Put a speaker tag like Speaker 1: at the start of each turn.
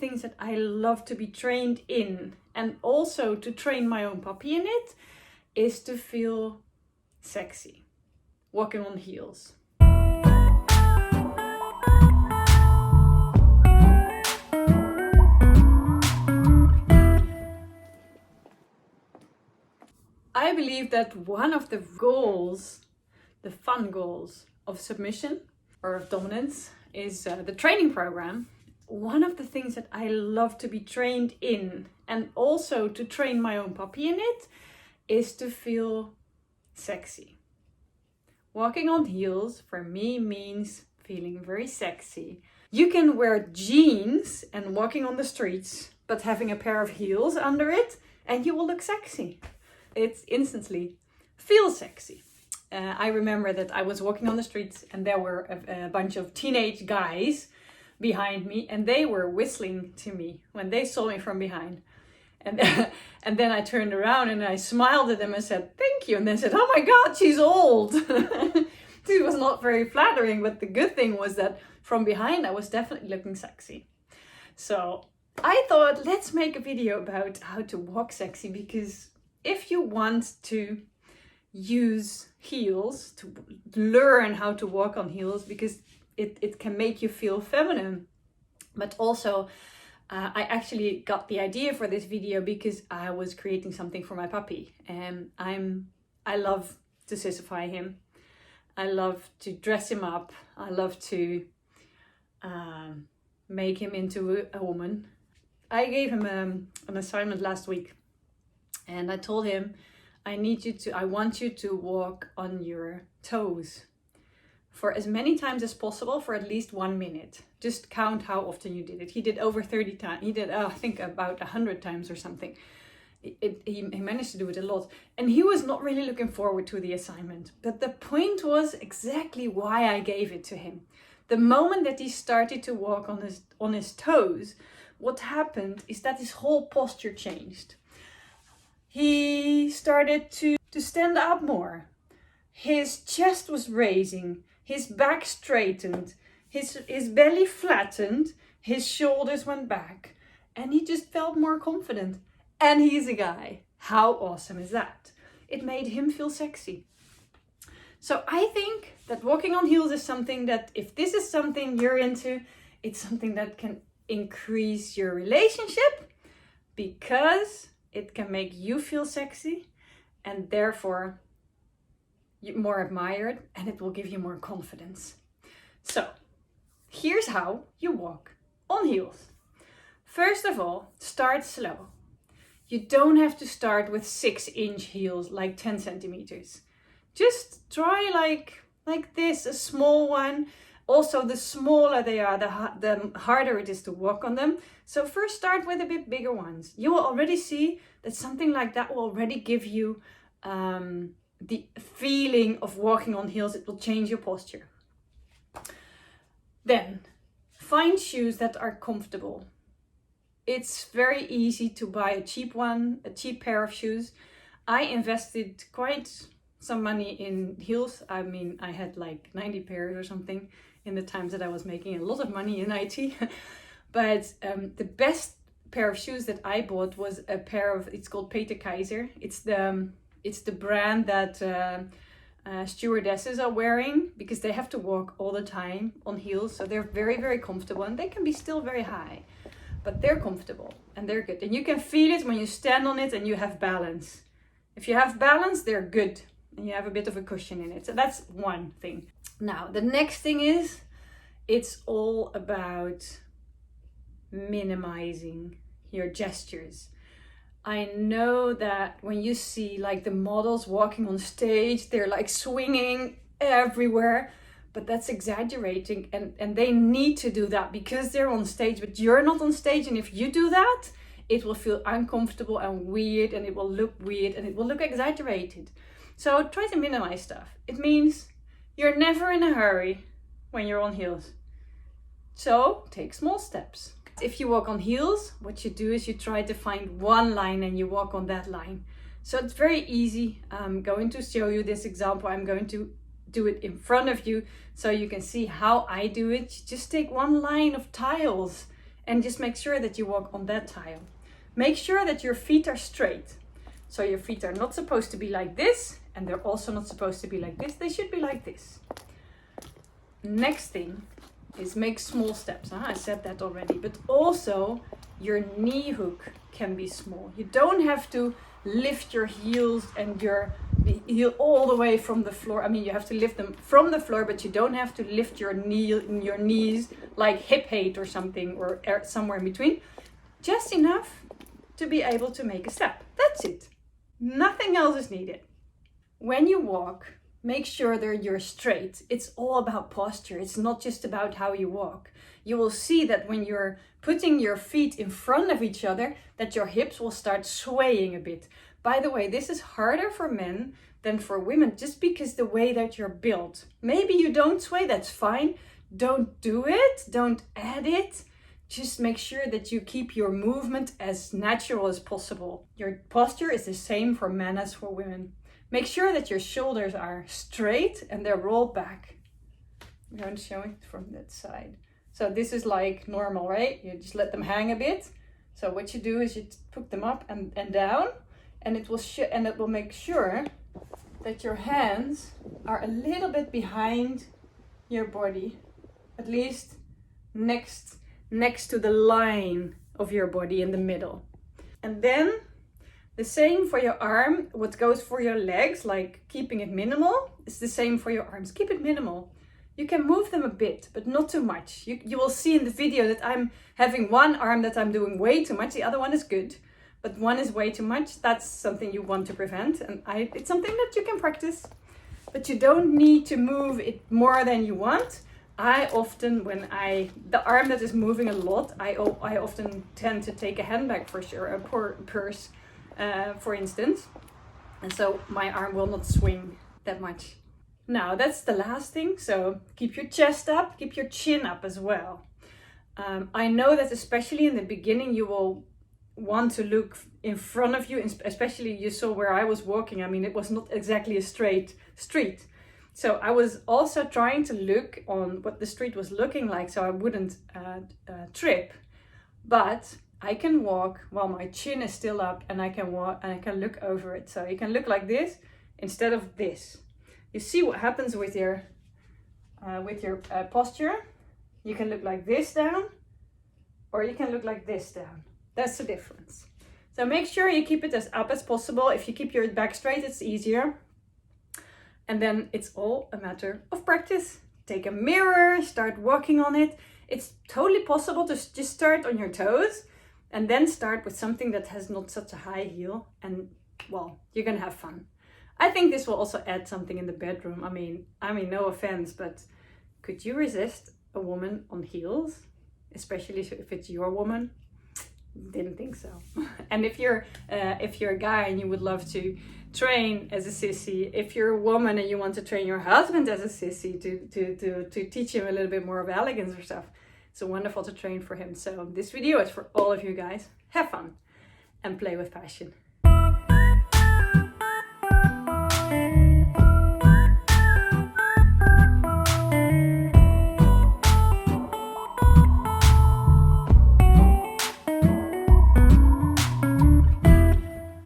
Speaker 1: things that I love to be trained in, and also to train my own puppy in it, is to feel sexy, walking on heels. I believe that one of the goals, the fun goals of submission or of dominance, is the training program. One of the things that I love to be trained in, and also to train my own puppy in it, is to feel sexy. Walking on heels for me means feeling very sexy. You can wear jeans and walking on the streets, but having a pair of heels under it, and you will look sexy. It's instantly feel sexy. I remember that I was walking on the streets and there were a bunch of teenage guys behind me, and they were whistling to me when they saw me from behind. And and then I turned around and I smiled at them and said, "Thank you." And they said, "Oh my God, she's old." It was not very flattering, but the good thing was that from behind I was definitely looking sexy. So I thought, let's make a video about how to walk sexy, because if you want to use heels, to learn how to walk on heels, because it can make you feel feminine. But also, I actually got the idea for this video because I was creating something for my puppy. And I love to sissify him. I love to dress him up. I love to make him into a woman. I gave him an assignment last week. And I told him, I want you to walk on your toes for as many times as possible for at least 1 minute. Just count how often you did it. He did over 30 times. He did, I think, about 100 times or something. He managed to do it a lot. And he was not really looking forward to the assignment. But the point was exactly why I gave it to him. The moment that he started to walk on his toes, what happened is that his whole posture changed. He started to stand up more. His chest was raising, his back straightened, his belly flattened, his shoulders went back, and he just felt more confident. And he's a guy. How awesome is that? It made him feel sexy. So I think that walking on heels is something that, if this is something you're into, it's something that can increase your relationship, because it can make you feel sexy and therefore more admired, and it will give you more confidence. So here's how you walk on heels. First of all, start slow. You don't have to start with 6-inch heels, like 10 centimeters. Just try like this, a small one. Also, the smaller they are, the harder it is to walk on them. So first start with a bit bigger ones. You will already see that something like that will already give you the feeling of walking on heels. It will change your posture. Then, find shoes that are comfortable. It's very easy to buy a cheap pair of shoes. I invested quite some money in heels. I mean, I had like 90 pairs or something in the times that I was making a lot of money in IT. But the best pair of shoes that I bought was a pair of, it's called Peter Kaiser. It's the brand that stewardesses are wearing, because they have to walk all the time on heels. So they're very, very comfortable, and they can be still very high, but they're comfortable and they're good. And you can feel it when you stand on it and you have balance. If you have balance, they're good. And you have a bit of a cushion in it. So that's one thing. Now, the next thing is, it's all about minimizing your gestures. I know that when you see like the models walking on stage, they're like swinging everywhere, but that's exaggerating, and they need to do that because they're on stage, but you're not on stage. And if you do that, it will feel uncomfortable and weird, and it will look weird, and it will look exaggerated. So try to minimize stuff. It means you're never in a hurry when you're on heels. So take small steps. If you walk on heels, what you do is you try to find one line and you walk on that line. So it's very easy. I'm going to show you this example. I'm going to do it in front of you so you can see how I do it. You just take one line of tiles and just make sure that you walk on that tile. Make sure that your feet are straight. So your feet are not supposed to be like this, and they're also not supposed to be like this. They should be like this. Next thing is make small steps. I said that already, but also your knee hook can be small. You don't have to lift your heels and your heel all the way from the floor. I mean, you have to lift them from the floor, but you don't have to lift your knees like hip height or something, or somewhere in between. Just enough to be able to make a step. That's it. Nothing else is needed. When you walk, make sure that you're straight. It's all about posture. It's not just about how you walk. You will see that when you're putting your feet in front of each other, that your hips will start swaying a bit. By the way, this is harder for men than for women, just because the way that you're built. Maybe you don't sway, that's fine. Don't do it. Don't add it. Just make sure that you keep your movement as natural as possible. Your posture is the same for men as for women. Make sure that your shoulders are straight and they're rolled back. I'm going to show it from that side. So this is like normal, right? You just let them hang a bit. So what you do is you put them up and down, and it will make sure that your hands are a little bit behind your body, at least next to the line of your body in the middle. And then the same for your arm. What goes for your legs, like keeping it minimal, is the same for your arms. Keep it minimal. You can move them a bit, but not too much. You will see in the video that I'm having one arm that I'm doing way too much. The other one is good, but one is way too much. That's something you want to prevent. And it's something that you can practice, but you don't need to move it more than you want. I often, the arm that is moving a lot, I often tend to take a handbag for sure, a purse, for instance. And so my arm will not swing that much. Now that's the last thing. So keep your chest up, keep your chin up as well. I know that especially in the beginning, you will want to look in front of you, especially you saw where I was walking. I mean, it was not exactly a straight street. So I was also trying to look on what the street was looking like so I wouldn't trip. But I can walk while my chin is still up, and I can walk and I can look over it. So you can look like this instead of this. You see what happens with your posture. You can look like this down, or you can look like this down. That's the difference. So make sure you keep it as up as possible. If you keep your back straight, it's easier. And then it's all a matter of practice. Take a mirror, start walking on it. It's totally possible to just start on your toes and then start with something that has not such a high heel, and well, you're gonna have fun. I think this will also add something in the bedroom. I mean, no offense, but could you resist a woman on heels? Especially if it's your woman? Didn't think so. And if you're a guy and you would love to train as a sissy, if you're a woman and you want to train your husband as a sissy to teach him a little bit more of elegance or stuff, it's wonderful to train for him. So this video is for all of you guys. Have fun and play with passion.